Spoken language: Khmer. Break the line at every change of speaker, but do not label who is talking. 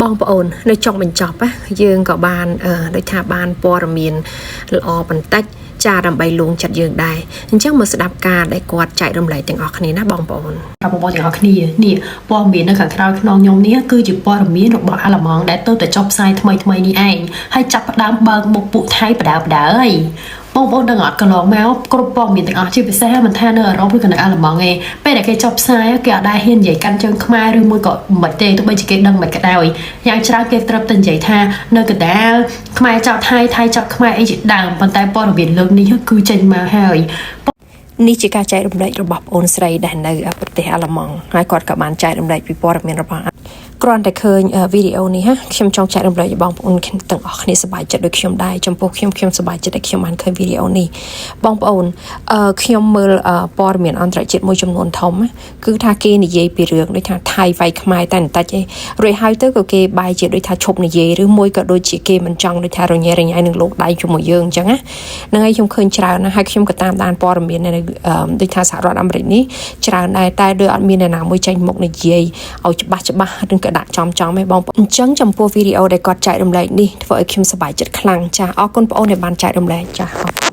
បងប្អូននៅចុងបញ្ចប់យើងក៏បានដូចថាបានព័ត៌មានល្អបន្តិចចាដើម្បីលួងចិត្តយើងដែរអញ្ចឹងមកស្ដាប់ការដែលគាត់ចែករំលែកទាំងអស់គ្នាណាបងប្អូនបងប្អូនទាំងអស់គ្នានេះព័ត៌មាននៅខាងក្រោយខ្នងខ្ញុំនេះគឺជាព័ត៌មានរបស់អាល្លឺម៉ង់ដែលទៅតែចុះផ្សាយថ្មីនេះឯងហើយចាប់ផ្ដើមបើកមុខពួកថៃបដាហើយបងប្អូនដឹងអត់កន្លងមកគ្រប់ព័ត៌មានទាំងអស់ជាពិសេសមិនថានៅអឺរ៉ុបឬក៏នៅអាល្លឺម៉ង់ឯងពេលដែលគេចុះផ្សាយគេអត់ដែរហ៊ាននិយាយកាន់ជើងខ្មែរឬមួយក៏មិនទេទោះបីជាគេដឹងមិនក៏ដោយយ៉ាងច្រើនគេត្រូវតែនិយាយថានៅកណ្ដាលខ្មែរចោតថៃចោតខ្មែរអីជាដើមប៉ុន្តែព័ត៌មានលើកនេះគឺចេញមកហើយនេះជាការចែករំលែករបស់បងអូនស្រីដែលនៅប្រទេសអាល្លឺម៉ង់ហើយគាត់ក៏បានចែករំលែកពីព័ត៌មានរបស់គ្រាន់តែឃើញវីដេអូនេះខ្ញុំចង់ចែករំលែកឲ្យបងប្អូនទាំងអស់គ្នាសប្បាយចិត្តដូចខ្ញុំដែរចំពោះខ្ញុំសប្បាយចិត្តដែលខ្ញុំបានឃើញវីដេអូនេះបងប្អូនខ្ញុំមើលព័ត៌មានអន្តរជាតិមួយចំនួនធំគឺថាគេនិយាយពីរឿងដូចថាថៃវាយខ្មែរតែបន្តិចឯងរួចហើយទៅក៏គេបែរជាដូចថាឈប់និយាយឬមួយក៏ដូចជាគេមិនចង់ដូចថារញ៉េរញ៉ៃនឹងលោកដៃជាមួយយើងអញ្ចឹងណាហ្នឹងហើយខ្ញុំឃើញច្រើនណាស់ហើយខ្ញុំក៏តាមដានព័ត៌មាននៅដូចថាសហរដ្ឋអាមេរិកនេះច្រើនដែរតែដូចអត់មានអ្នកណាមួយចេញមុខនិយាយឲ្យច្បាស់ឬក៏ដាក់ចំឯងបងប្អូនអញ្ចឹងចំពោះវីដេអូដែលគាត់ចែករំលែកនេះធ្វើឲ្យខ្ញុំសប្បាយចិត្តខ្លាំងចាអរគុណបងប្អូនដែលបានចែករំលែកចា